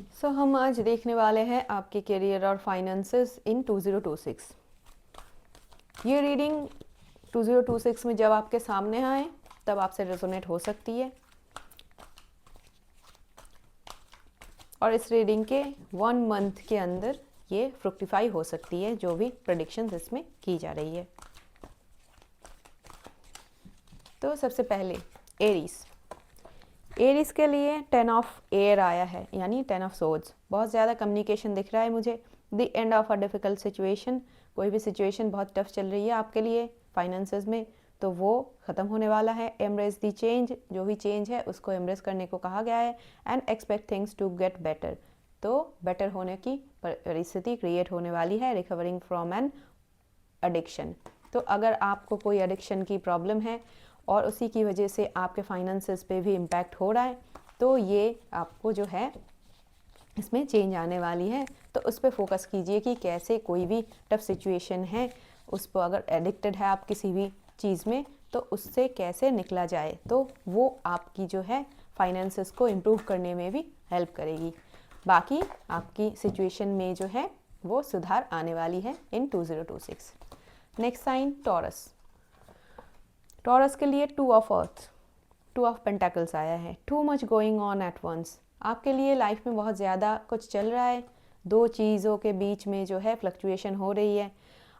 हम आज देखने वाले हैं आपके करियर और फाइनेंसेस इन 2026। ये रीडिंग 2026 में जब आपके सामने आए तब आपसे रेजोनेट हो सकती है, और इस रीडिंग के 1 मंथ के अंदर ये फ्रुक्टिफाई हो सकती है, जो भी प्रेडिक्शंस इसमें की जा रही है। तो सबसे पहले एरीज के लिए 10 ऑफ एयर आया है, यानी 10 ऑफ सोर्ड्स। बहुत ज़्यादा कम्युनिकेशन दिख रहा है मुझे। The end of a difficult situation, कोई भी सिचुएशन बहुत टफ चल रही है आपके लिए फाइनेंसेस में, तो वो ख़त्म होने वाला है। एम्ब्रेस दी चेंज, जो भी चेंज है उसको एम्ब्रेस करने को कहा गया है। And expect things to get better, तो बेटर होने की परिस्थिति क्रिएट होने वाली है। रिकवरिंग फ्रॉम एन एडिक्शन, तो अगर आपको कोई एडिक्शन की प्रॉब्लम है और उसी की वजह से आपके फाइनेंसेस पे भी इम्पैक्ट हो रहा है, तो ये आपको जो है इसमें चेंज आने वाली है। तो उस पर फोकस कीजिए कि कैसे कोई भी टफ सिचुएशन है उस पर, अगर एडिक्टेड है आप किसी भी चीज़ में, तो उससे कैसे निकला जाए, तो वो आपकी जो है फाइनेंसेस को इम्प्रूव करने में भी हेल्प करेगी। बाकी आपकी सिचुएशन में जो है वो सुधार आने वाली है इन 2026। नेक्स्ट साइन टॉरस के लिए 2 ऑफ अर्थ, 2 ऑफ पेंटाकल्स आया है। Too much going on at once, आपके लिए लाइफ में बहुत ज़्यादा कुछ चल रहा है। दो चीज़ों के बीच में जो है फ्लक्चुएशन हो रही है।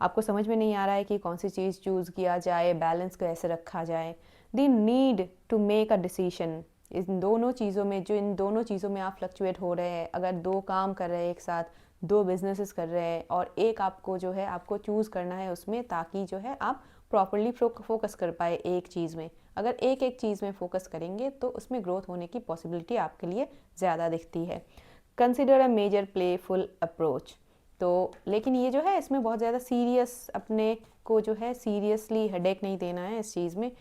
आपको समझ में नहीं आ रहा है कि कौन सी चीज़ चूज़ किया जाए, बैलेंस कैसे रखा जाए। The need to make a decision, इन दोनों चीज़ों में, जो इन दोनों चीज़ों में आप फ्लक्चुएट हो रहे हैं, अगर 2 काम कर रहे हैं एक साथ, 2 बिजनेसेस कर रहे हैं, और एक आपको जो है आपको चूज़ करना है उसमें, ताकि जो है आप प्रॉपरली फोकस कर पाए एक चीज़ में। अगर एक चीज़ में फोकस करेंगे तो उसमें ग्रोथ होने की पॉसिबिलिटी आपके लिए ज़्यादा दिखती है। Consider a major playful approach, तो लेकिन ये जो है इसमें बहुत ज़्यादा सीरियस, अपने को जो है सीरियसली हेडेक नहीं देना है। इस चीज़ में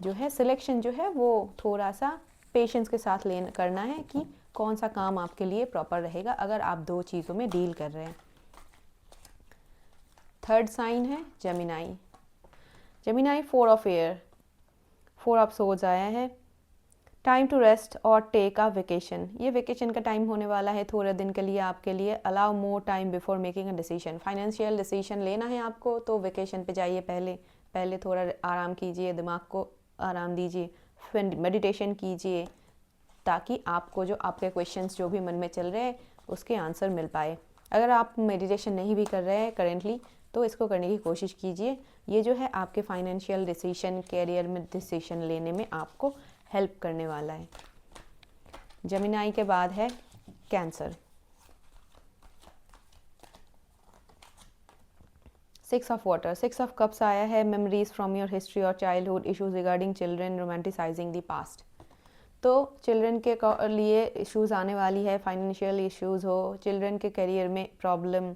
जो है सिलेक्शन जो है वो थोड़ा सा पेशेंस के साथ करना है कि कौन सा काम आपके लिए प्रॉपर रहेगा अगर आप 2 चीज़ों में डील कर रहे हैं। थर्ड साइन है Gemini. 4 of air, 4 of swords आया है। टाइम टू रेस्ट और टेक अ वेकेशन, ये वेकेशन का टाइम होने वाला है थोड़े दिन के लिए आपके लिए। Allow more time before making a decision, financial decision लेना है आपको तो वेकेशन पे जाइए, पहले थोड़ा आराम कीजिए, दिमाग को आराम दीजिए, फिर मेडिटेशन कीजिए, ताकि आपको जो आपके क्वेश्चंस जो भी मन में चल रहे हैं उसके आंसर मिल पाए। अगर आप मेडिटेशन नहीं भी कर रहे हैं करेंटली, तो इसको करने की कोशिश कीजिए। ये जो है आपके फाइनेंशियल डिसीजन, कैरियर में डिसीजन लेने में आपको हेल्प करने वाला है। जेमिनाई के बाद है cancer. 6 of water, 6 of cups आया है। मेमोरीज फ्रॉम योर हिस्ट्री और childhood, issues regarding children, romanticising the past, तो चिल्ड्रन के लिए इश्यूज आने वाली है। फाइनेंशियल इश्यूज हो, चिल्ड्रन के करियर में प्रॉब्लम,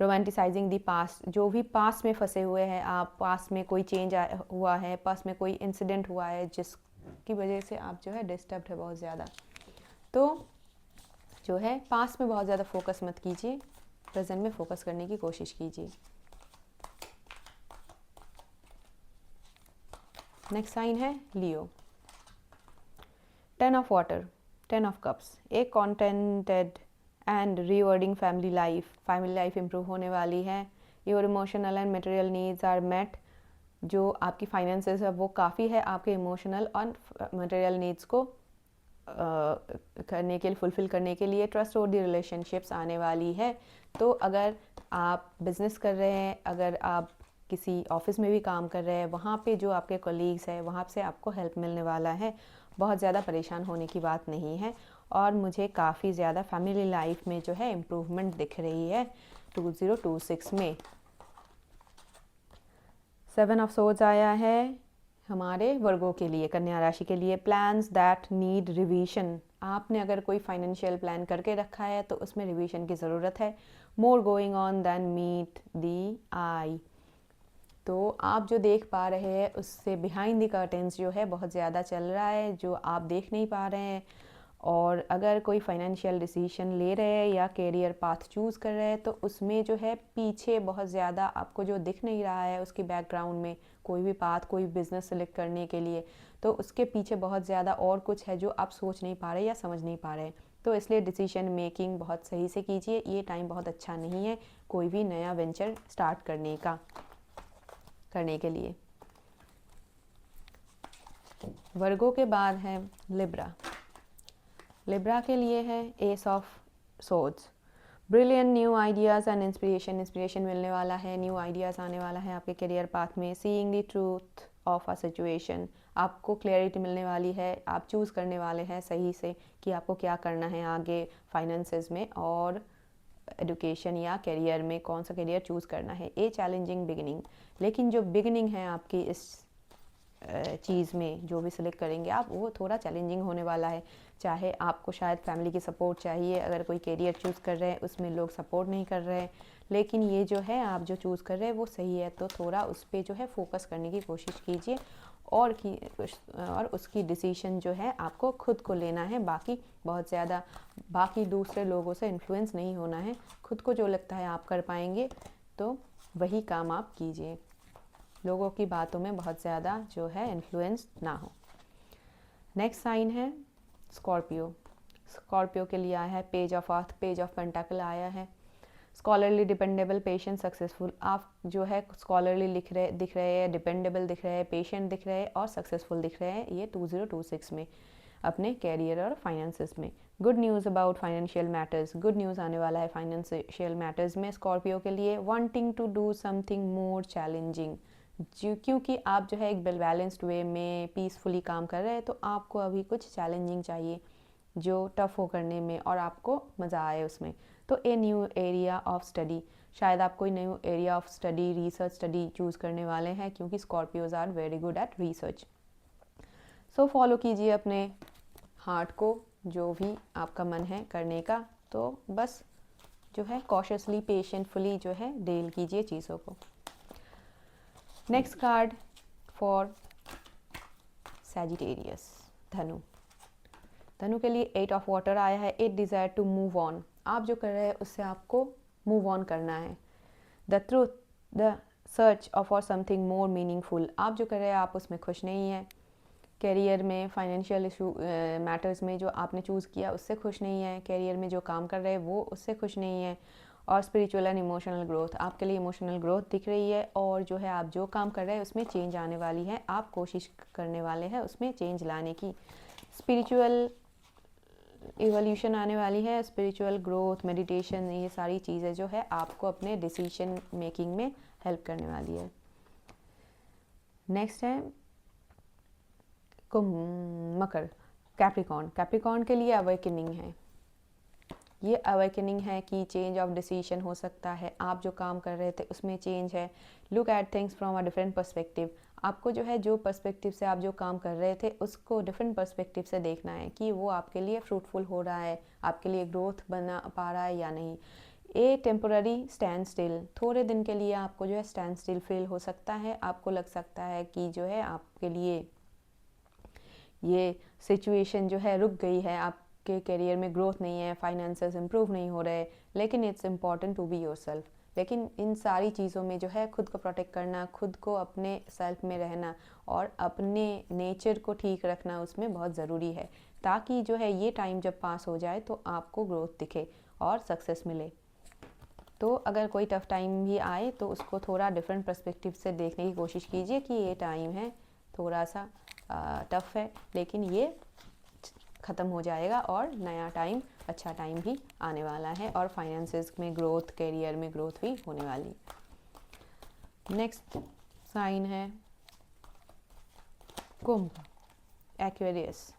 रोमांटिसाइजिंग दी पास्ट, जो भी पास्ट में फंसे हुए हैं आप, पास्ट में कोई चेंज हुआ है, पास्ट में कोई इंसिडेंट हुआ है जिसकी वजह से आप जो है डिस्टर्ब्ड है बहुत ज़्यादा, तो जो है पास्ट में बहुत ज़्यादा फोकस मत कीजिए, प्रेजेंट में फोकस करने की कोशिश कीजिए। नेक्स्ट साइन है Leo. 10 of water, 10 of cups, एक contented and rewarding family life improve होने वाली है। Your emotional and material needs are met, जो आपकी फाइनेंसेस है वो काफ़ी है आपके इमोशनल और मटेरियल नीड्स को करने के लिए, फुलफ़िल करने के लिए। ट्रस्ट और दी रिलेशनशिप्स आने वाली है, तो अगर आप बिज़नेस कर रहे हैं, अगर आप किसी ऑफिस में भी काम कर रहे हैं, वहाँ पे जो आपके कोलीग्स हैं वहाँ से आपको हेल्प मिलने वाला है। बहुत ज़्यादा परेशान होने की बात नहीं है, और मुझे काफ़ी ज़्यादा फैमिली लाइफ में जो है इम्प्रूवमेंट दिख रही है 2026 में। 7 ऑफ सोर्ड्स आया है हमारे वर्गों के लिए, कन्या राशि के लिए। प्लान्स दैट नीड रिवीजन, आपने अगर कोई फाइनेंशियल प्लान करके रखा है तो उसमें रिवीजन की ज़रूरत है। More going on than meet the eye, तो आप जो देख पा रहे हैं उससे बिहाइंड द कर्टेंस जो है बहुत ज़्यादा चल रहा है, जो आप देख नहीं पा रहे हैं। और अगर कोई फाइनेंशियल डिसीजन ले रहे हैं या कैरियर पाथ चूज़ कर रहे हैं, तो उसमें जो है पीछे बहुत ज़्यादा आपको जो दिख नहीं रहा है उसकी बैकग्राउंड में, कोई भी पाथ, कोई बिज़नेस सेलेक्ट करने के लिए, तो उसके पीछे बहुत ज़्यादा और कुछ है जो आप सोच नहीं पा रहे या समझ नहीं पा रहे। तो इसलिए डिसीजन मेकिंग बहुत सही से कीजिए। ये टाइम बहुत अच्छा नहीं है कोई भी नया वेंचर स्टार्ट करने के लिए। वर्गो के बाद है लिब्रा। लिब्रा के लिए है S of swords. Brilliant new ideas and inspiration मिलने वाला है, न्यू आइडियाज़ आने वाला है आपके करियर पाथ में। Seeing the truth of a situation, आपको क्लैरिटी मिलने वाली है, आप चूज़ करने वाले हैं सही से कि आपको क्या करना है आगे फाइनेंसेस में और एजुकेशन या करियर में, कौन सा करियर चूज़ करना है। ए चैलेंजिंग बिगिनिंग, लेकिन जो बिगिनिंग है आपकी इस चीज़ में जो भी सिलेक्ट करेंगे आप, वो थोड़ा चैलेंजिंग होने वाला है। चाहे आपको शायद फैमिली की सपोर्ट चाहिए, अगर कोई करियर चूज़ कर रहे हैं उसमें लोग सपोर्ट नहीं कर रहे हैं, लेकिन ये जो है आप जो चूज़ कर रहे हैं वो सही है, तो थोड़ा उस पर जो है फोकस करने की कोशिश कीजिए और उसकी डिसीजन जो है आपको खुद को लेना है। बहुत ज़्यादा बाकी दूसरे लोगों से इन्फ्लुएंस नहीं होना है। खुद को जो लगता है आप कर पाएंगे तो वही काम आप कीजिए, लोगों की बातों में बहुत ज़्यादा जो है इन्फ्लुएंस ना हो। नेक्स्ट साइन है स्कॉर्पियो। स्कॉर्पियो के लिए आया है page of earth, page of pentacle आया है। Scholarly, dependable, patient, successful. आप जो है स्कॉलरली दिख रहे हैं, डिपेंडेबल दिख रहे हैं, पेशेंट दिख रहे हैं और सक्सेसफुल दिख रहे हैं ये 2026 में अपने कैरियर और फाइनेंसेस में। Good news about financial matters, good news आने वाला है फाइनेंशियल मैटर्स में स्कॉर्पियो के लिए। Wanting to do something more challenging, क्योंकि आप जो है एक वेल बैलेंस्ड वे में पीसफुली काम कर रहे हैं, तो आपको अभी कुछ चैलेंजिंग चाहिए जो टफ हो करने में और आपको मज़ा आए उसमें। तो a new area of study, शायद आप कोई new area of study, research study choose करने वाले हैं, क्योंकि Scorpios are very good at research. So follow कीजिए अपने हार्ट को, जो भी आपका मन है करने का, तो बस जो है कॉशियसली, पेशेंटफुली जो है डील कीजिए चीज़ों को। नेक्स्ट कार्ड फॉर सैजिटेरियस, धनु। धनु के लिए 8 ऑफ वाटर आया है। 8 डिज़ायर टू मूव ऑन, आप जो कर रहे हैं उससे आपको मूव ऑन करना है। The truth, the search for something more meaningful, आप जो कर रहे हैं आप उसमें खुश नहीं है। कैरियर में, फाइनेंशियल इशू मैटर्स में जो आपने चूज़ किया उससे खुश नहीं है। कैरियर में जो काम कर रहे हैं वो उससे खुश नहीं है। और स्पिरिचुअल एंड इमोशनल ग्रोथ, आपके लिए इमोशनल ग्रोथ दिख रही है, और जो है आप जो काम कर रहे हैं उसमें चेंज आने वाली है, आप कोशिश करने वाले हैं उसमें चेंज लाने की। स्पिरिचुअल इवोल्यूशन आने वाली है, स्पिरिचुअल ग्रोथ, मेडिटेशन, ये सारी चीज़ें जो है आपको अपने डिसीजन मेकिंग में हेल्प करने वाली है। नेक्स्ट है मकर, कैप्रिकॉर्न। कैप्रिकॉर्न के लिए अवेकनिंग है, ये अवेकनिंग है कि चेंज ऑफ डिसीजन हो सकता है, आप जो काम कर रहे थे उसमें चेंज है। Look at things from a different perspective, आपको जो है जो पर्सपेक्टिव से आप जो काम कर रहे थे उसको डिफरेंट पर्सपेक्टिव से देखना है कि वो आपके लिए फ्रूटफुल हो रहा है, आपके लिए ग्रोथ बना पा रहा है या नहीं। ए टेम्पोररी स्टैंड स्टिल, थोड़े दिन के लिए आपको जो है स्टैंड स्टिल फील हो सकता है, आपको लग सकता है कि जो है आपके लिए ये सिचुएशन जो है रुक गई है, आपके करियर में ग्रोथ नहीं है, फाइनेंसेस इंप्रूव नहीं हो रहे, लेकिन it's important to be yourself. लेकिन इन सारी चीज़ों में जो है खुद को प्रोटेक्ट करना, खुद को अपने सेल्फ में रहना और अपने नेचर को ठीक रखना उसमें बहुत ज़रूरी है, ताकि जो है ये टाइम जब पास हो जाए तो आपको ग्रोथ दिखे और सक्सेस मिले। तो अगर कोई टफ़ टाइम भी आए तो उसको थोड़ा डिफरेंट पर्सपेक्टिव से देखने की कोशिश कीजिए कि ये टाइम है थोड़ा सा टफ़ है, लेकिन ये ख़त्म हो जाएगा और नया टाइम, अच्छा टाइम भी आने वाला है, और फाइनेंसेस में ग्रोथ, करियर में ग्रोथ भी होने वाली। नेक्स्ट साइन है कुंभ, एक्वेरियस।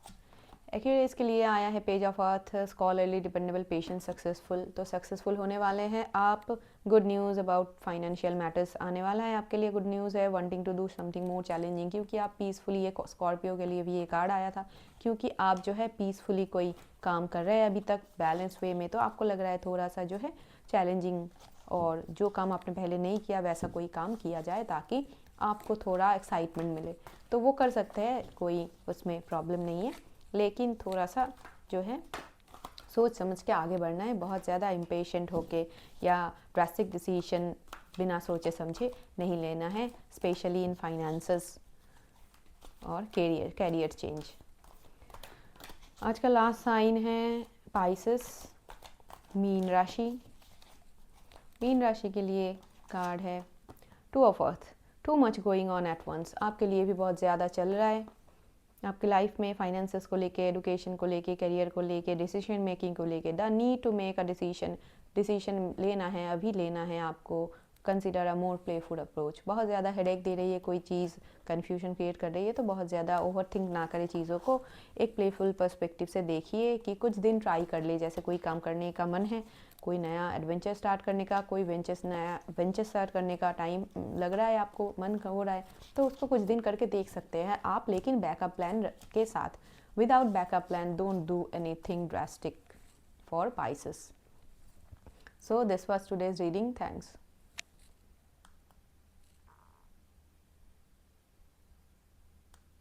एक्वेरियस के लिए आया है page of earth, scholarly, dependable, patient, successful. तो सक्सेसफुल होने वाले हैं आप। Good news about financial matters आने वाला है आपके लिए, गुड न्यूज़ है। Wanting to do something more challenging, क्योंकि आप पीसफुली, ये स्कॉर्पियो के लिए भी ये कार्ड आया था, क्योंकि आप जो है पीसफुली कोई काम कर रहे हैं अभी तक बैलेंस वे में, तो आपको लग रहा है थोड़ा सा जो है चैलेंजिंग, और जो काम आपने पहले नहीं किया वैसा कोई काम किया जाए ताकि आपको थोड़ा एक्साइटमेंट मिले, तो वो कर सकते हैं, कोई उसमें प्रॉब्लम नहीं है, लेकिन थोड़ा सा जो है सोच समझ के आगे बढ़ना है, बहुत ज़्यादा इम्पेशेंट होके या ड्रास्टिक डिसीजन बिना सोचे समझे नहीं लेना है, स्पेशली इन फाइनेंसेस और कैरियर चेंज। आज का लास्ट साइन है पाइसेस, मीन राशि। मीन राशि के लिए कार्ड है two of earth, too much going on at once. आपके लिए भी बहुत ज़्यादा चल रहा है आपकी लाइफ में, फाइनेंसेस को लेके, एजुकेशन को लेके, करियर को लेके, डिसीजन मेकिंग को लेके। The need to make a decision लेना है, अभी लेना है आपको। Consider a more playful approach. बहुत ज़्यादा हेडेक दे रही है कोई चीज़, कन्फ्यूजन क्रिएट कर रही है, तो बहुत ज़्यादा ओवर थिंक ना करें चीज़ों को। एक प्लेफुल पर्सपेक्टिव से देखिए कि कुछ दिन ट्राई कर ले। जैसे कोई काम करने का मन है, कोई नया एडवेंचर स्टार्ट करने का, कोई नया वेंचर स्टार्ट करने का टाइम लग रहा है, आपको मन हो रहा है, तो उसको कुछ दिन करके देख सकते हैं आप, लेकिन बैकअप प्लान के साथ। Without backup plan don't do anything drastic for Pisces. So this was today's reading. Thanks.